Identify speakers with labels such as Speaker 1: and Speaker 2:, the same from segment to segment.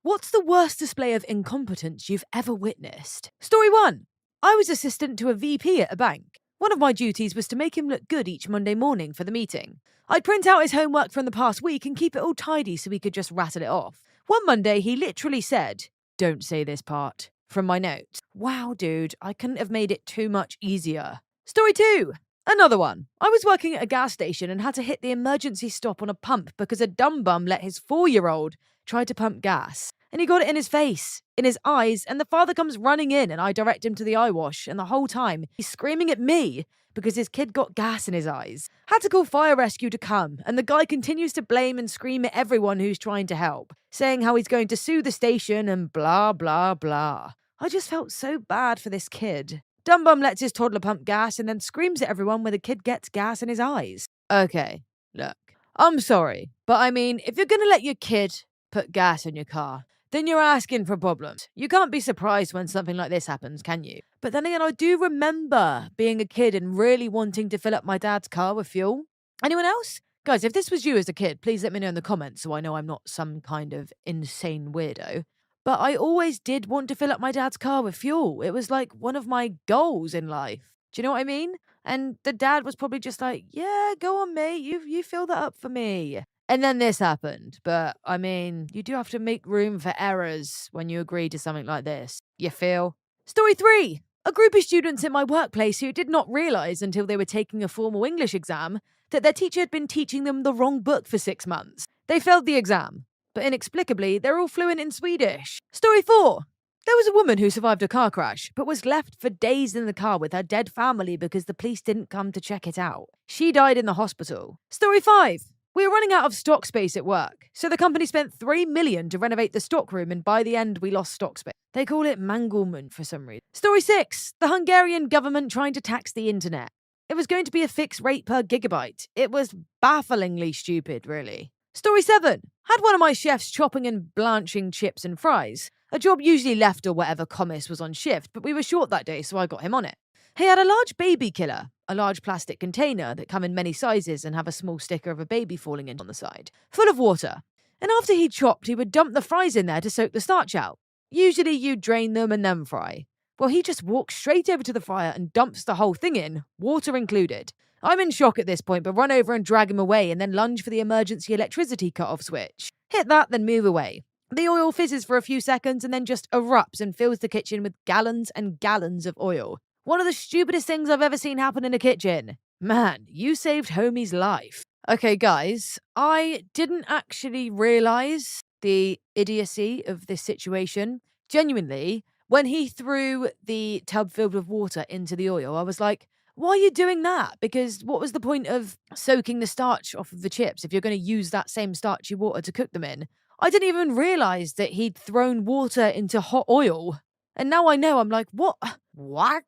Speaker 1: What's the worst display of incompetence you've ever witnessed? Story 1. I was assistant to a VP at a bank. One of my duties was to make him look good each Monday morning for the meeting. I'd print out his homework from the past week and keep it all tidy so he could just rattle it off. One Monday, he literally said, "Don't say this part," from my notes. Wow, dude, I couldn't have made it too much easier. Story 2. Another one. I was working at a gas station and had to hit the emergency stop on a pump because a dumb bum let his 4-year-old try to pump gas. And he got it in his face, in his eyes, and the father comes running in and I direct him to the eye wash, and the whole time he's screaming at me because his kid got gas in his eyes. Had to call fire rescue to come, and the guy continues to blame and scream at everyone who's trying to help, saying how he's going to sue the station and blah blah blah. I just felt so bad for this kid. Dumb bum lets his toddler pump gas and then screams at everyone when the kid gets gas in his eyes. Okay, look, I'm sorry, but I mean, if you're gonna let your kid put gas in your car, then you're asking for problems. You can't be surprised when something like this happens, can you? But then again, I do remember being a kid and really wanting to fill up my dad's car with fuel. Anyone else? Guys, if this was you as a kid, please let me know in the comments so I know I'm not some kind of insane weirdo. But I always did want to fill up my dad's car with fuel. It was like one of my goals in life. Do you know what I mean? And the dad was probably just like, "Yeah, go on, mate. You fill that up for me." And then this happened. But I mean, you do have to make room for errors when you agree to something like this. You feel? Story 3. A group of students in my workplace who did not realize until they were taking a formal English exam that their teacher had been teaching them the wrong book for 6 months. They failed the exam, but inexplicably, they're all fluent in Swedish. Story 4. There was a woman who survived a car crash, but was left for days in the car with her dead family because the police didn't come to check it out. She died in the hospital. Story 5. We were running out of stock space at work, so the company spent $3 million to renovate the stockroom, and by the end, we lost stock space. They call it manglement for some reason. Story 6. The Hungarian government trying to tax the internet. It was going to be a fixed rate per gigabyte. It was bafflingly stupid, really. Story 7. Had one of my chefs chopping and blanching chips and fries. A job usually left or whatever commis was on shift, but we were short that day, so I got him on it. He had a large baby killer, a large plastic container that come in many sizes and have a small sticker of a baby falling in on the side, full of water. And after he'd chopped, he would dump the fries in there to soak the starch out. Usually you'd drain them and then fry. Well, he just walks straight over to the fryer and dumps the whole thing in, water included. I'm in shock at this point, but run over and drag him away and then lunge for the emergency electricity cut-off switch. Hit that, then move away. The oil fizzes for a few seconds and then just erupts and fills the kitchen with gallons and gallons of oil. One of the stupidest things I've ever seen happen in a kitchen. Man, you saved homie's life. Okay, guys, I didn't actually realize the idiocy of this situation. Genuinely, when he threw the tub filled with water into the oil, I was like, why are you doing that? Because what was the point of soaking the starch off of the chips if you're going to use that same starchy water to cook them in? I didn't even realize that he'd thrown water into hot oil. And now I know, I'm like, what? What?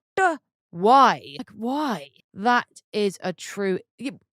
Speaker 1: Why? Like, why? That is a true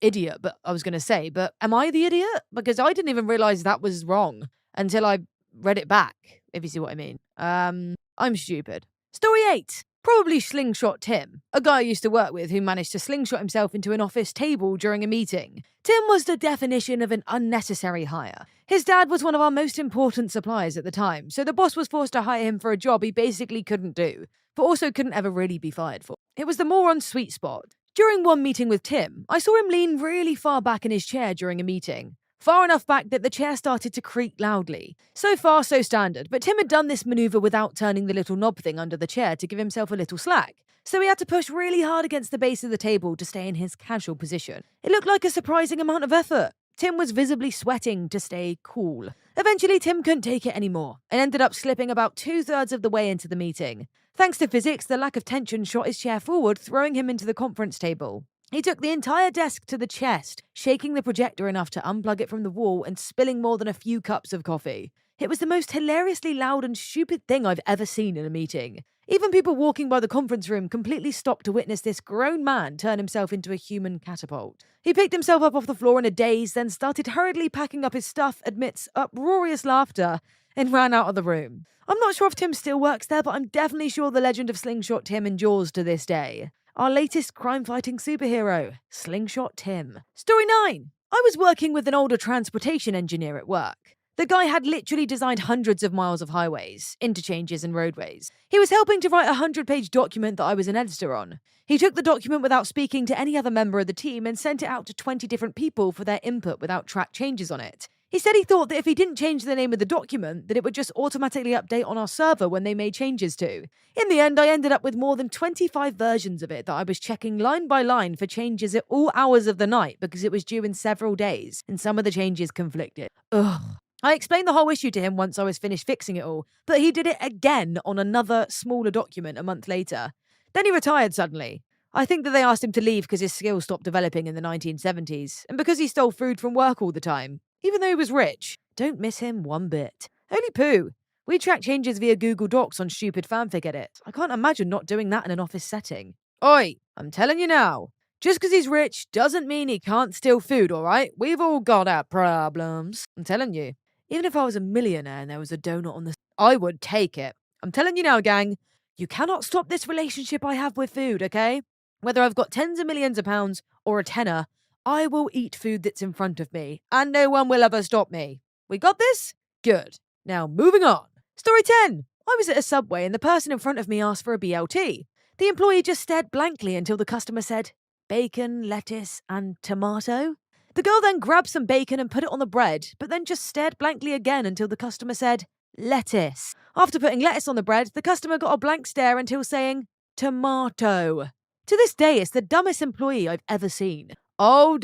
Speaker 1: idiot, but I was going to say, but am I the idiot? Because I didn't even realize that was wrong until I read it back, if you see what I mean. I'm stupid. Story 8. Probably slingshot Tim, a guy I used to work with who managed to slingshot himself into an office table during a meeting. Tim was the definition of an unnecessary hire. His dad was one of our most important suppliers at the time, so the boss was forced to hire him for a job he basically couldn't do, but also couldn't ever really be fired for. It was the moron's sweet spot. During one meeting with Tim, I saw him lean really far back in his chair during a meeting. Far enough back that the chair started to creak loudly. So far, so standard, but Tim had done this maneuver without turning the little knob thing under the chair to give himself a little slack. So he had to push really hard against the base of the table to stay in his casual position. It looked like a surprising amount of effort. Tim was visibly sweating to stay cool. Eventually, Tim couldn't take it anymore and ended up slipping about 2/3 of the way into the meeting. Thanks to physics, the lack of tension shot his chair forward, throwing him into the conference table. He took the entire desk to the chest, shaking the projector enough to unplug it from the wall and spilling more than a few cups of coffee. It was the most hilariously loud and stupid thing I've ever seen in a meeting. Even people walking by the conference room completely stopped to witness this grown man turn himself into a human catapult. He picked himself up off the floor in a daze, then started hurriedly packing up his stuff amidst uproarious laughter and ran out of the room. I'm not sure if Tim still works there, but I'm definitely sure the legend of Slingshot Tim endures to this day. Our latest crime-fighting superhero, Slingshot Tim. Story 9. I was working with an older transportation engineer at work. The guy had literally designed hundreds of miles of highways, interchanges, and roadways. He was helping to write a 100-page document that I was an editor on. He took the document without speaking to any other member of the team and sent it out to 20 different people for their input without track changes on it. He said he thought that if he didn't change the name of the document, that it would just automatically update on our server when they made changes to. In the end, I ended up with more than 25 versions of it that I was checking line by line for changes at all hours of the night because it was due in several days, and some of the changes conflicted. Ugh. I explained the whole issue to him once I was finished fixing it all, but he did it again on another, smaller document a month later. Then he retired suddenly. I think that they asked him to leave because his skills stopped developing in the 1970s, and because he stole food from work all the time, even though he was rich. Don't miss him one bit. Only poo. We track changes via Google Docs on stupid fanfic edits. I can't imagine not doing that in an office setting. Oi, I'm telling you now. Just because he's rich doesn't mean he can't steal food, alright? We've all got our problems. I'm telling you. Even if I was a millionaire and there was a donut on the... I would take it. I'm telling you now, gang. You cannot stop this relationship I have with food, okay? Whether I've got tens of millions of pounds or a tenner, I will eat food that's in front of me, and no one will ever stop me. We got this? Good. Now, moving on. Story 10. I was at a Subway and the person in front of me asked for a BLT. The employee just stared blankly until the customer said, bacon, lettuce, and tomato. The girl then grabbed some bacon and put it on the bread, but then just stared blankly again until the customer said, lettuce. After putting lettuce on the bread, the customer got a blank stare until saying, tomato. To this day, it's the dumbest employee I've ever seen. Oh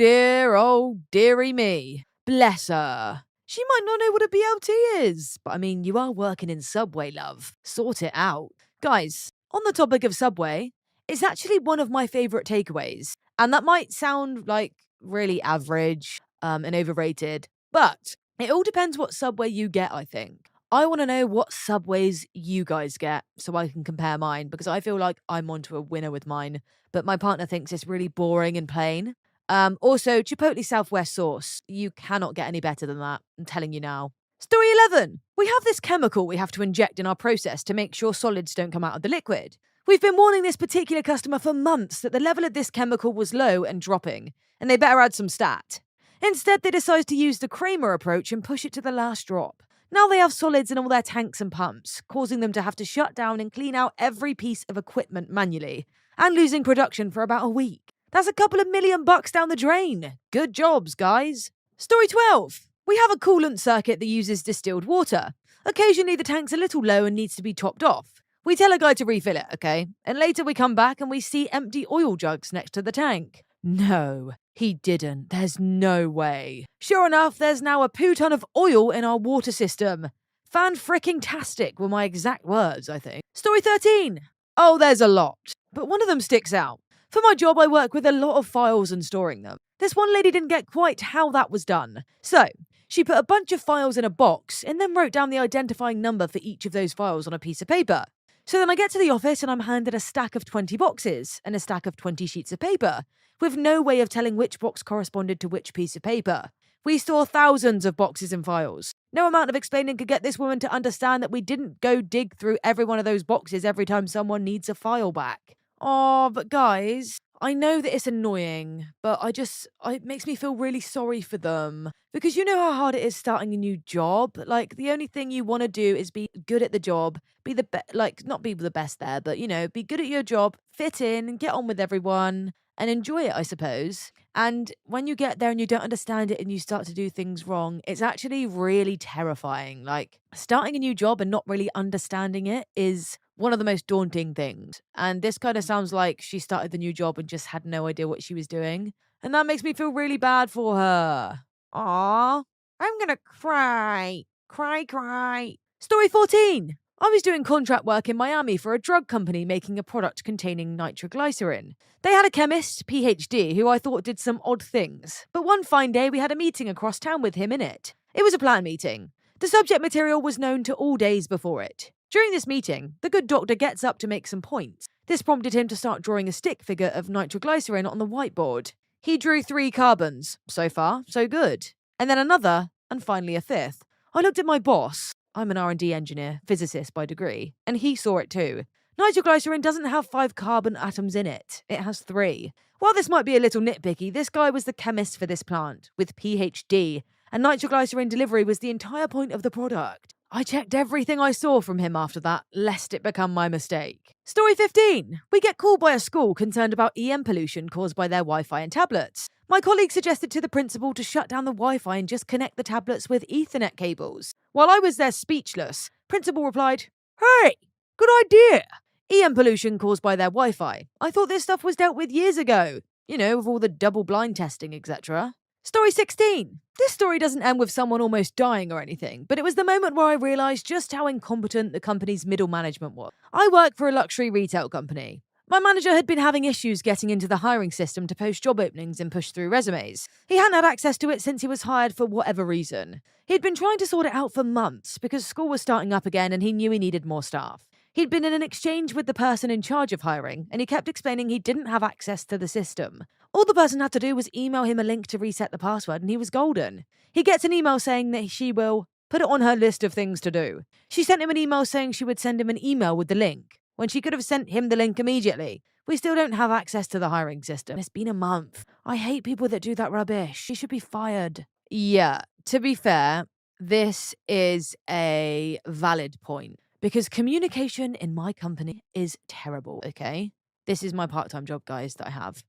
Speaker 1: dearie me. Bless her. She might not know what a BLT is, but I mean, you are working in Subway, love. Sort it out. Guys, on the topic of Subway, it's actually one of my favourite takeaways. And that might sound like really average and overrated, but it all depends what Subway you get, I think. I want to know what Subways you guys get so I can compare mine, because I feel like I'm onto a winner with mine, but my partner thinks it's really boring and plain. Also, Chipotle Southwest sauce. You cannot get any better than that. I'm telling you now. Story 11. We have this chemical we have to inject in our process to make sure solids don't come out of the liquid. We've been warning this particular customer for months that the level of this chemical was low and dropping, and they better add some stat. Instead, they decide to use the Kramer approach and push it to the last drop. Now they have solids in all their tanks and pumps, causing them to have to shut down and clean out every piece of equipment manually, and losing production for about a week. That's a couple of $1 million down the drain. Good jobs, guys. Story 12. We have a coolant circuit that uses distilled water. Occasionally the tank's a little low and needs to be topped off. We tell a guy to refill it, okay? And later we come back and we see empty oil jugs next to the tank. No, he didn't. There's no way. Sure enough, there's now a poo ton of oil in our water system. Fan-fricking-tastic were my exact words, I think. Story 13. Oh, there's a lot, but one of them sticks out. For my job, I work with a lot of files and storing them. This one lady didn't get quite how that was done. So, she put a bunch of files in a box and then wrote down the identifying number for each of those files on a piece of paper. So then I get to the office and I'm handed a stack of 20 boxes and a stack of 20 sheets of paper, with no way of telling which box corresponded to which piece of paper. We store thousands of boxes and files. No amount of explaining could get this woman to understand that we didn't go dig through every one of those boxes every time someone needs a file back. Oh, but guys, I know that it's annoying, but it makes me feel really sorry for them. Because you know how hard it is starting a new job? Like, the only thing you want to do is be good at the job, be the not be the best there, but, be good at your job, fit in, get on with everyone, and enjoy it, I suppose. And when you get there and you don't understand it and you start to do things wrong, it's actually really terrifying. Like, starting a new job and not really understanding it is one of the most daunting things. And this kind of sounds like she started the new job and just had no idea what she was doing. And that makes me feel really bad for her. Aww. I'm gonna cry. Cry. Story 14. I was doing contract work in Miami for a drug company making a product containing nitroglycerin. They had a chemist, PhD, who I thought did some odd things. But one fine day we had a meeting across town with him in it. It was a plan meeting. The subject material was known to all days before it. During this meeting, the good doctor gets up to make some points. This prompted him to start drawing a stick figure of nitroglycerin on the whiteboard. He drew 3 carbons. So far, so good. And then another, and finally a 5th. I looked at my boss. I'm an R&D engineer, physicist by degree, and he saw it too. Nitroglycerin doesn't have 5 carbon atoms in it. It has 3. While this might be a little nitpicky, this guy was the chemist for this plant, with PhD, and nitroglycerin delivery was the entire point of the product. I checked everything I saw from him after that, lest it become my mistake. Story 15. We get called by a school concerned about EM pollution caused by their Wi-Fi and tablets. My colleague suggested to the principal to shut down the Wi-Fi and just connect the tablets with Ethernet cables. While I was there speechless, principal replied, "Hey, good idea. EM pollution caused by their Wi-Fi. I thought this stuff was dealt with years ago. You know, with all the double-blind testing, etc." Story 16. This story doesn't end with someone almost dying or anything, but it was the moment where I realised just how incompetent the company's middle management was. I work for a luxury retail company. My manager had been having issues getting into the hiring system to post job openings and push through resumes. He hadn't had access to it since he was hired for whatever reason. He'd been trying to sort it out for months because school was starting up again and he knew he needed more staff. He'd been in an exchange with the person in charge of hiring, and he kept explaining he didn't have access to the system. All the person had to do was email him a link to reset the password, and he was golden. He gets an email saying that she will put it on her list of things to do. She sent him an email saying she would send him an email with the link, when she could have sent him the link immediately. We still don't have access to the hiring system. It's been a month. I hate people that do that rubbish. She should be fired. Yeah, to be fair, this is a valid point. Because communication in my company is terrible, okay? This is my part-time job, guys, that I have.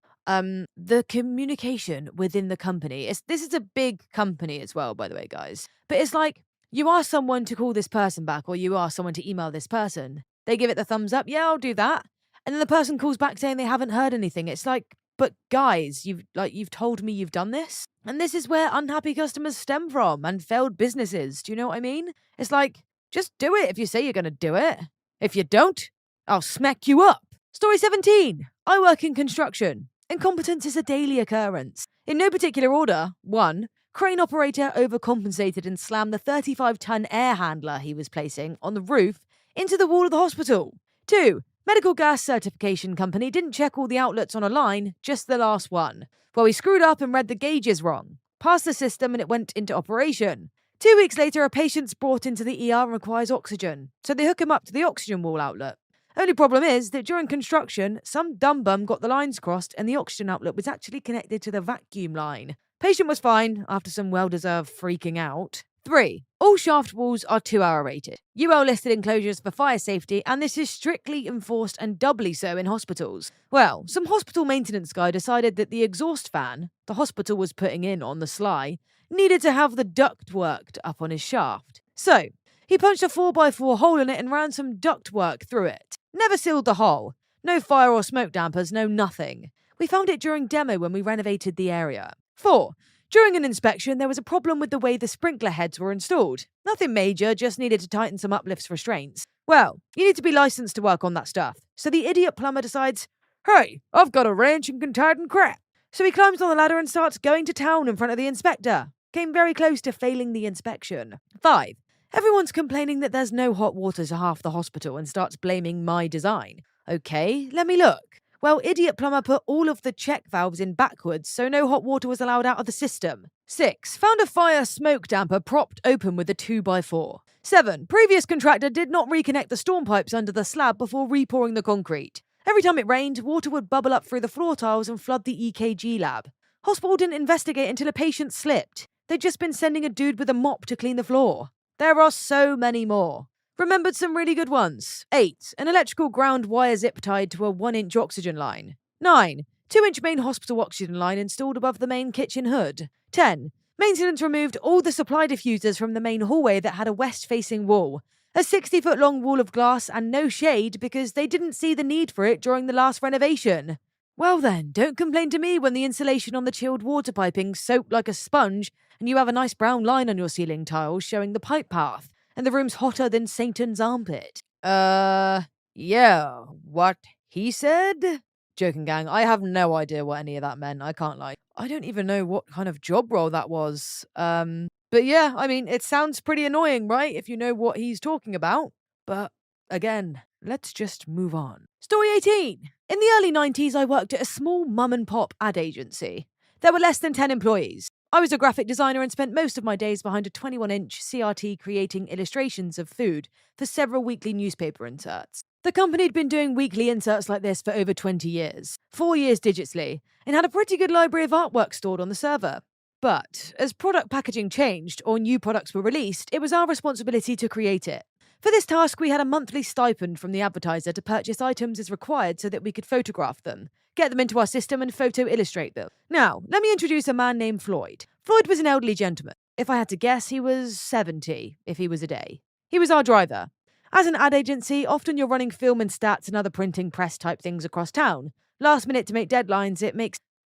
Speaker 1: The communication within the company, this is a big company as well, by the way, guys. But it's like, you ask someone to call this person back, or you ask someone to email this person. They give it the thumbs up, yeah, I'll do that. And then the person calls back saying they haven't heard anything. It's like, but guys, you've told me you've done this? And this is where unhappy customers stem from, and failed businesses. Do you know what I mean? It's like, just do it if you say you're going to do it. If you don't, I'll smack you up. Story 17. I work in construction. Incompetence is a daily occurrence. In no particular order. 1. Crane operator overcompensated and slammed the 35-ton air handler he was placing on the roof into the wall of the hospital. 2. Medical gas certification company didn't check all the outlets on a line, just the last one. Well, he screwed up and read the gauges wrong. Passed the system and it went into operation. 2 weeks later, a patient's brought into the ER and requires oxygen, so they hook him up to the oxygen wall outlet. Only problem is that during construction, some dumb bum got the lines crossed and the oxygen outlet was actually connected to the vacuum line. Patient was fine after some well-deserved freaking out. 3. All shaft walls are 2-hour rated. UL listed enclosures for fire safety, and this is strictly enforced and doubly so in hospitals. Well, some hospital maintenance guy decided that the exhaust fan the hospital was putting in on the sly needed to have the duct worked up on his shaft. So, he punched a 4x4 hole in it and ran some duct work through it. Never sealed the hole. No fire or smoke dampers, no nothing. We found it during demo when we renovated the area. 4. During an inspection, there was a problem with the way the sprinkler heads were installed. Nothing major, just needed to tighten some uplifts restraints. Well, you need to be licensed to work on that stuff. So the idiot plumber decides, "Hey, I've got a wrench and can tighten crap." So he climbs on the ladder and starts going to town in front of the inspector. Came very close to failing the inspection. 5. Everyone's complaining that there's no hot water to half the hospital and starts blaming my design. Okay, let me look. Well, idiot plumber put all of the check valves in backwards, so no hot water was allowed out of the system. 6. Found a fire smoke damper propped open with a 2x4. 7. Previous contractor did not reconnect the storm pipes under the slab before repouring the concrete. Every time it rained, water would bubble up through the floor tiles and flood the EKG lab. Hospital didn't investigate until a patient slipped. They'd just been sending a dude with a mop to clean the floor. There are so many more. Remembered some really good ones. 8. An electrical ground wire zip tied to a 1-inch oxygen line. 9. 2-inch main hospital oxygen line installed above the main kitchen hood. 10. Maintenance removed all the supply diffusers from the main hallway that had a west-facing wall. A 60-foot-long wall of glass and no shade because they didn't see the need for it during the last renovation. Well then, don't complain to me when the insulation on the chilled water piping soaked like a sponge and you have a nice brown line on your ceiling tiles showing the pipe path. And the room's hotter than Satan's armpit. Yeah, what he said? Joking, gang, I have no idea what any of that meant, I can't lie. I don't even know what kind of job role that was. But yeah, I mean, it sounds pretty annoying, right? If you know what he's talking about. But again, let's just move on. Story 18. In the early 90s, I worked at a small mum-and-pop ad agency. There were less than 10 employees. I was a graphic designer and spent most of my days behind a 21-inch CRT creating illustrations of food for several weekly newspaper inserts. The company had been doing weekly inserts like this for over 20 years, 4 years digitally, and had a pretty good library of artwork stored on the server. But as product packaging changed or new products were released, it was our responsibility to create it. For this task, we had a monthly stipend from the advertiser to purchase items as required so that we could photograph them, get them into our system, and photo illustrate them. Now, let me introduce a man named Floyd. Floyd was an elderly gentleman. If I had to guess, he was 70, if he was a day. He was our driver. As an ad agency, often you're running film and stats and other printing press type things across town. Last minute to make deadlines,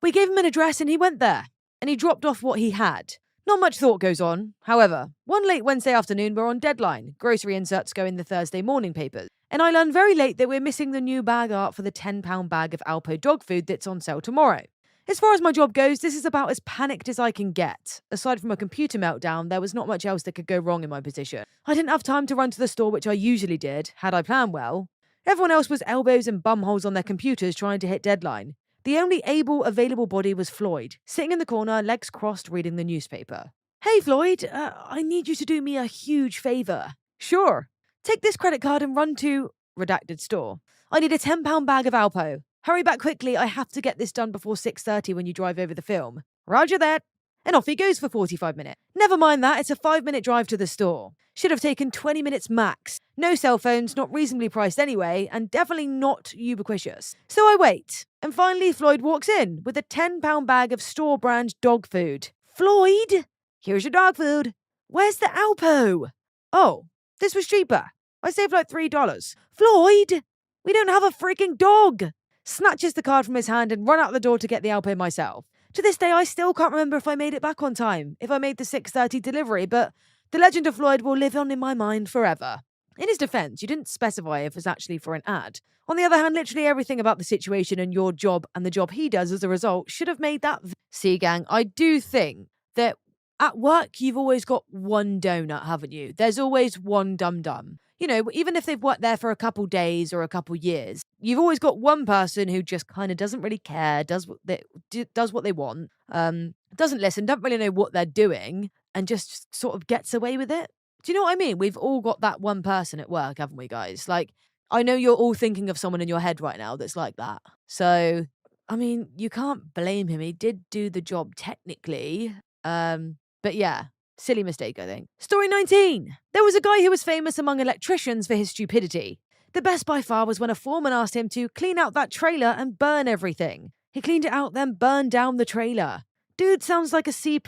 Speaker 1: We gave him an address and he went there. And he dropped off what he had. Not much thought goes on. However, one late Wednesday afternoon, we're on deadline. Grocery inserts go in the Thursday morning papers. And I learn very late that we're missing the new bag art for the £10 bag of Alpo dog food that's on sale tomorrow. As far as my job goes, this is about as panicked as I can get. Aside from a computer meltdown, there was not much else that could go wrong in my position. I didn't have time to run to the store, which I usually did, had I planned well. Everyone else was elbows and bumholes on their computers trying to hit deadline. The only available body was Floyd, sitting in the corner, legs crossed, reading the newspaper. Hey, Floyd, I need you to do me a huge favour. Sure. Take this credit card and run to... redacted store. I need a £10 bag of Alpo. Hurry back quickly, I have to get this done before 6:30 when you drive over the film. Roger that. And off he goes for 45 minutes. Never mind that, it's a 5-minute drive to the store. Should have taken 20 minutes max. No cell phones, not reasonably priced anyway, and definitely not ubiquitous. So I wait. And finally, Floyd walks in with a £10 bag of store-brand dog food. Floyd, here's your dog food. Where's the Alpo? Oh, this was cheaper. I saved like $3. Floyd, we don't have a freaking dog. Snatches the card from his hand and run out the door to get the Alpo myself. To this day, I still can't remember if I made it back on time, if I made the 6:30 delivery, but the legend of Floyd will live on in my mind forever. In his defense, you didn't specify if it was actually for an ad. On the other hand, literally everything about the situation and your job and the job he does as a result should have made that... See, gang, I do think that at work, you've always got one donut, haven't you? There's always one dum-dum. You know, even if they've worked there for a couple days or a couple years, you've always got one person who just kind of doesn't really care, does what they want, doesn't listen, don't really know what they're doing, and just sort of gets away with it. Do you know what I mean? We've all got that one person at work, haven't we, guys? Like, I know you're all thinking of someone in your head right now that's like that. So, I mean, you can't blame him. He did do the job technically. But yeah. Silly mistake, I think. Story 19. There was a guy who was famous among electricians for his stupidity. The best by far was when a foreman asked him to clean out that trailer and burn everything. He cleaned it out, then burned down the trailer. Dude sounds like a C++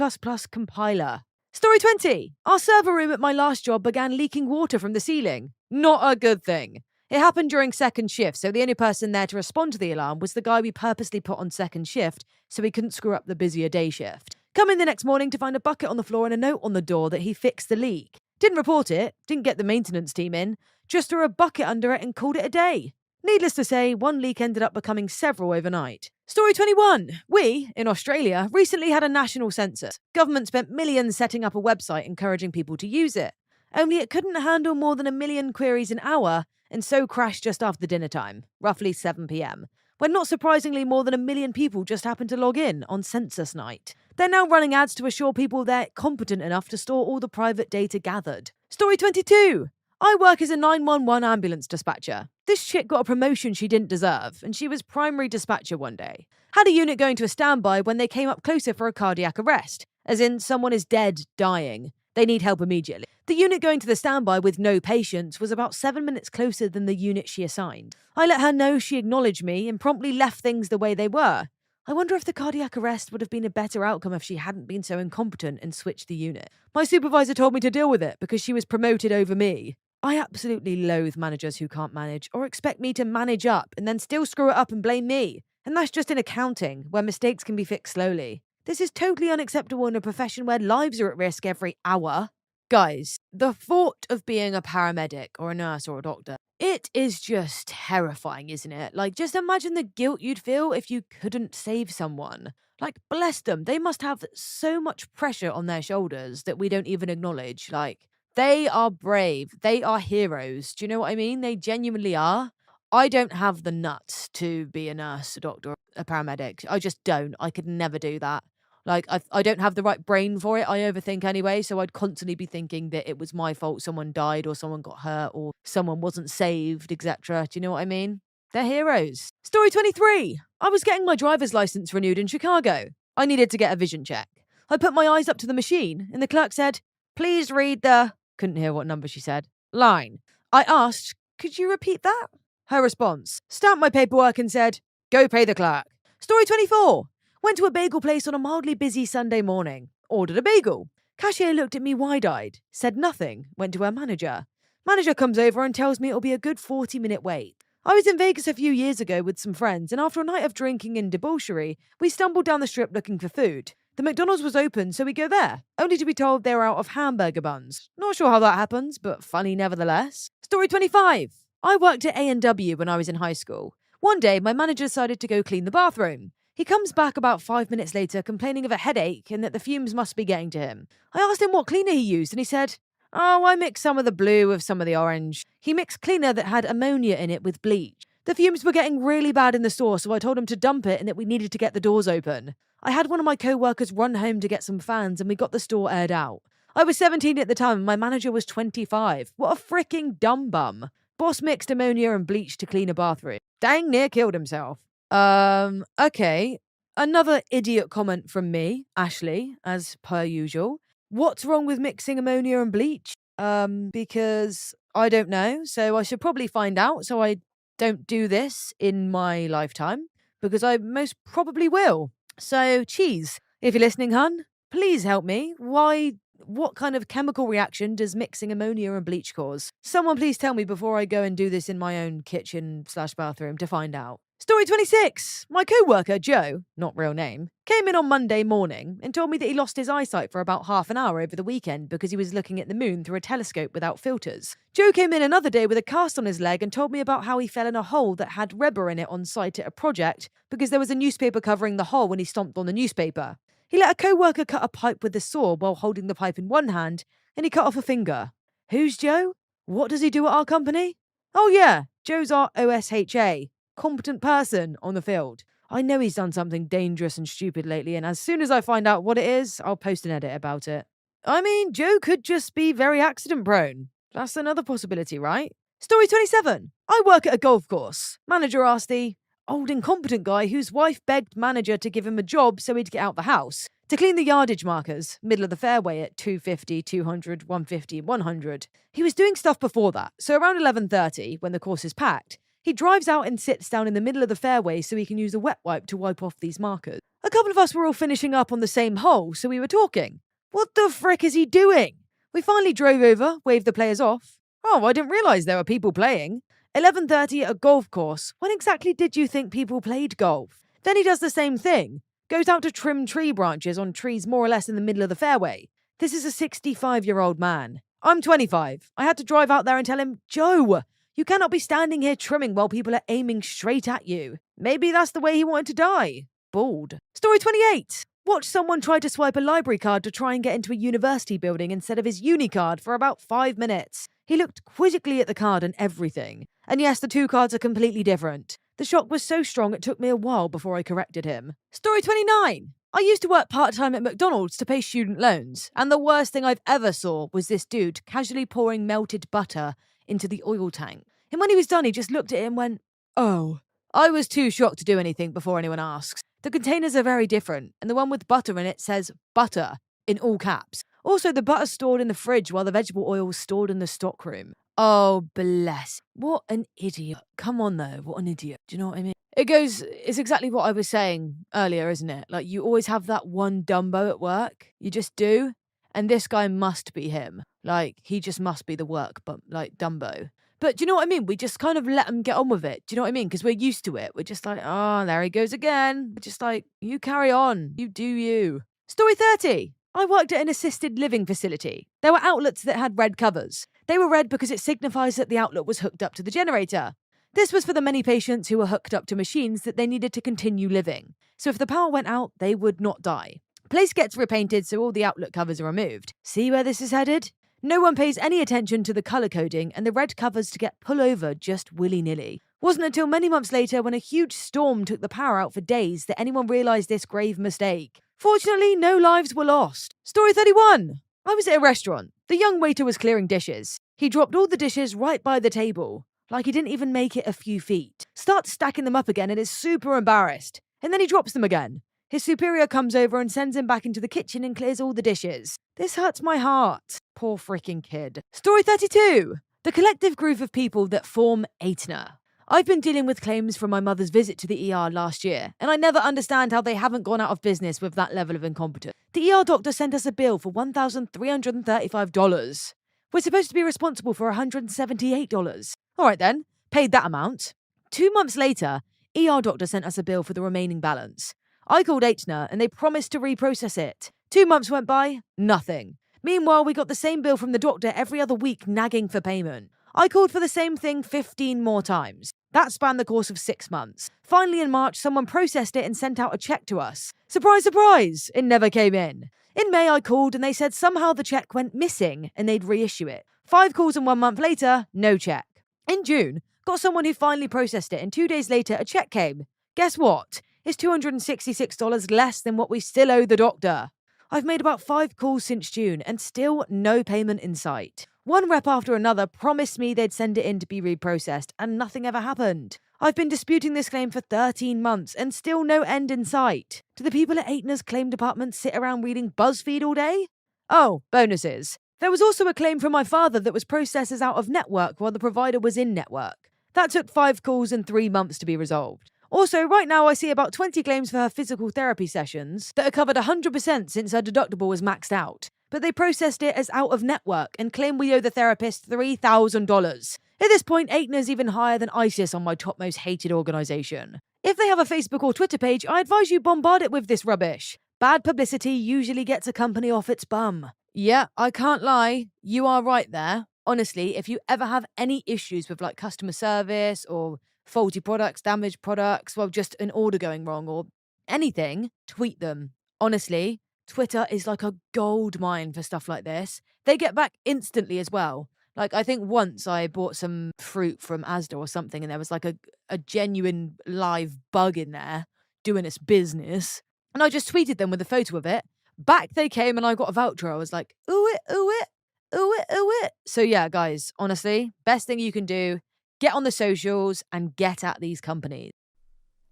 Speaker 1: compiler. Story 20. Our server room at my last job began leaking water from the ceiling. Not a good thing. It happened during second shift, so the only person there to respond to the alarm was the guy we purposely put on second shift so he couldn't screw up the busier day shift. Come in the next morning to find a bucket on the floor and a note on the door that he fixed the leak. Didn't report it, didn't get the maintenance team in, just threw a bucket under it and called it a day. Needless to say, one leak ended up becoming several overnight. Story 21. We, in Australia, recently had a national census. Government spent millions setting up a website encouraging people to use it. Only it couldn't handle more than 1 million queries an hour and so crashed just after dinner time, roughly 7 p.m, when not surprisingly more than 1 million people just happened to log in on census night. They're now running ads to assure people they're competent enough to store all the private data gathered. Story 22. I work as a 911 ambulance dispatcher. This chick got a promotion she didn't deserve, and she was primary dispatcher one day. Had a unit going to a standby when they came up closer for a cardiac arrest, as in someone is dead, dying. They need help immediately. The unit going to the standby with no patients was about 7 minutes closer than the unit she assigned. I let her know she acknowledged me and promptly left things the way they were. I wonder if the cardiac arrest would have been a better outcome if she hadn't been so incompetent and switched the unit. My supervisor told me to deal with it because she was promoted over me. I absolutely loathe managers who can't manage or expect me to manage up and then still screw it up and blame me. And that's just in accounting, where mistakes can be fixed slowly. This is totally unacceptable in a profession where lives are at risk every hour. Guys, the thought of being a paramedic or a nurse or a doctor, it is just terrifying, isn't it? Like, just imagine the guilt you'd feel if you couldn't save someone. Like, bless them, they must have so much pressure on their shoulders that we don't even acknowledge. Like, they are brave. They are heroes. Do you know what I mean? They genuinely are. I don't have the nuts to be a nurse, a doctor, a paramedic. I just don't. I could never do that. Like, I don't have the right brain for it. I overthink anyway, so I'd constantly be thinking that it was my fault someone died or someone got hurt or someone wasn't saved, etc. Do you know what I mean? They're heroes. Story 23. I was getting my driver's license renewed in Chicago. I needed to get a vision check. I put my eyes up to the machine, and the clerk said, "Please read the..." Couldn't hear what number she said. "Line." I asked, "Could you repeat that?" Her response, stamped my paperwork and said, "Go pay the clerk." Story 24. Went to a bagel place on a mildly busy Sunday morning. Ordered a bagel. Cashier looked at me wide-eyed, said nothing, went to her manager. Manager comes over and tells me it'll be a good 40-minute wait. I was in Vegas a few years ago with some friends, and after a night of drinking and debauchery, we stumbled down the strip looking for food. The McDonald's was open, so we go there, only to be told they were out of hamburger buns. Not sure how that happens, but funny nevertheless. Story 25. I worked at A&W when I was in high school. One day, my manager decided to go clean the bathroom. He comes back about 5 minutes later complaining of a headache and that the fumes must be getting to him. I asked him what cleaner he used, and he said, "Oh, I mixed some of the blue with some of the orange." He mixed cleaner that had ammonia in it with bleach. The fumes were getting really bad in the store, so I told him to dump it and that we needed to get the doors open. I had one of my co-workers run home to get some fans and we got the store aired out. I was 17 at the time and my manager was 25. What a freaking dumb bum. Boss mixed ammonia and bleach to clean a bathroom. Dang near killed himself. Okay. Another idiot comment from me, Ashley, as per usual. What's wrong with mixing ammonia and bleach? Because I don't know, so I should probably find out so I don't do this in my lifetime, because I most probably will. So, cheese, if you're listening, hun, please help me. What kind of chemical reaction does mixing ammonia and bleach cause? Someone please tell me before I go and do this in my own kitchen/bathroom to find out. Story 26. My co-worker, Joe, not real name, came in on Monday morning and told me that he lost his eyesight for about half an hour over the weekend because he was looking at the moon through a telescope without filters. Joe came in another day with a cast on his leg and told me about how he fell in a hole that had rubber in it on site at a project because there was a newspaper covering the hole when he stomped on the newspaper. He let a co-worker cut a pipe with a saw while holding the pipe in one hand, and he cut off a finger. Who's Joe? What does he do at our company? Oh yeah, Joe's our OSHA. Competent person on the field. I know he's done something dangerous and stupid lately, and as soon as I find out what it is, I'll post an edit about it. I mean, Joe could just be very accident prone. That's another possibility, right? Story 27. I work at a golf course. Manager asked the old incompetent guy whose wife begged manager to give him a job so he'd get out the house to clean the yardage markers, middle of the fairway at 250, 200, 150, 100. He was doing stuff before that, so around 11:30, when the course is packed, he drives out and sits down in the middle of the fairway so he can use a wet wipe to wipe off these markers. A couple of us were all finishing up on the same hole, so we were talking. What the frick is he doing? We finally drove over, waved the players off. Oh, I didn't realise there were people playing. 11:30 at a golf course. When exactly did you think people played golf? Then he does the same thing. Goes out to trim tree branches on trees more or less in the middle of the fairway. This is a 65-year-old man. I'm 25. I had to drive out there and tell him, "Joe, you cannot be standing here trimming while people are aiming straight at you." Maybe that's the way he wanted to die. Bald. Story 28. Watched someone try to swipe a library card to try and get into a university building instead of his uni card for about 5 minutes. He looked quizzically at the card and everything. And yes, the two cards are completely different. The shock was so strong it took me a while before I corrected him. Story 29. I used to work part-time at McDonald's to pay student loans, and the worst thing I've ever saw was this dude casually pouring melted butter into the oil tank. And when he was done, he just looked at it and went, "Oh." I was too shocked to do anything before anyone asks. The containers are very different, and the one with butter in it says butter in all caps. Also, the butter's stored in the fridge while the vegetable oil was stored in the stockroom. Oh, bless. What an idiot. Come on, though. What an idiot. Do you know what I mean? It's exactly what I was saying earlier, isn't it? Like, you always have that one Dumbo at work. You just do. And this guy must be him. Like, he just must be the work, but like Dumbo. But do you know what I mean? We just kind of let him get on with it. Do you know what I mean? Because we're used to it. We're just like, oh, there he goes again. We're just like, you carry on. You do you. Story 30. I worked at an assisted living facility. There were outlets that had red covers. They were red because it signifies that the outlet was hooked up to the generator. This was for the many patients who were hooked up to machines that they needed to continue living. So if the power went out, they would not die. Place gets repainted so all the outlet covers are removed. See where this is headed? No one pays any attention to the colour coding and the red covers to get pull over just willy-nilly. Wasn't until many months later when a huge storm took the power out for days that anyone realised this grave mistake. Fortunately, no lives were lost. Story 31. I was at a restaurant. The young waiter was clearing dishes. He dropped all the dishes right by the table, like he didn't even make it a few feet. Starts stacking them up again and is super embarrassed. And then he drops them again. His superior comes over and sends him back into the kitchen and clears all the dishes. This hurts my heart. Poor freaking kid. Story 32. The collective group of people that form Aetna. I've been dealing with claims from my mother's visit to the ER last year, and I never understand how they haven't gone out of business with that level of incompetence. The ER doctor sent us a bill for $1,335. We're supposed to be responsible for $178. Alright then, paid that amount. 2 months later, ER doctor sent us a bill for the remaining balance. I called Aetna and they promised to reprocess it. 2 months went by, nothing. Meanwhile, we got the same bill from the doctor every other week nagging for payment. I called for the same thing 15 more times. That spanned the course of 6 months. Finally, in March, someone processed it and sent out a check to us. Surprise, surprise! It never came in. In May, I called and they said somehow the check went missing and they'd reissue it. 5 calls and 1 month later, no check. In June, got someone who finally processed it and 2 days later, a check came. Guess what? It's $266 less than what we still owe the doctor. I've made about 5 calls since June and still no payment in sight. One rep after another promised me they'd send it in to be reprocessed and nothing ever happened. I've been disputing this claim for 13 months and still no end in sight. Do the people at Aetna's claim department sit around reading BuzzFeed all day? Oh, bonuses. There was also a claim from my father that was processed as out of network while the provider was in network. That took 5 calls and 3 months to be resolved. Also, right now I see about 20 claims for her physical therapy sessions that are covered 100% since her deductible was maxed out. But they processed it as out of network and claim we owe the therapist $3,000. At this point, Aetna's even higher than ISIS on my top most hated organisation. If they have a Facebook or Twitter page, I advise you bombard it with this rubbish. Bad publicity usually gets a company off its bum. Yeah, I can't lie. You are right there. Honestly, if you ever have any issues with like customer service or faulty products, damaged products, well, just an order going wrong or anything, tweet them. Honestly, Twitter is like a gold mine for stuff like this. They get back instantly as well. Like, I think once I bought some fruit from Asda or something and there was like a genuine live bug in there doing its business. And I just tweeted them with a photo of it. Back they came and I got a voucher. I was like, ooh it, ooh it, ooh it, ooh it. So yeah, guys, honestly, best thing you can do, get on the socials and get at these companies.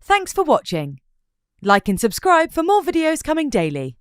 Speaker 1: Thanks for watching. Like and subscribe for more videos coming daily.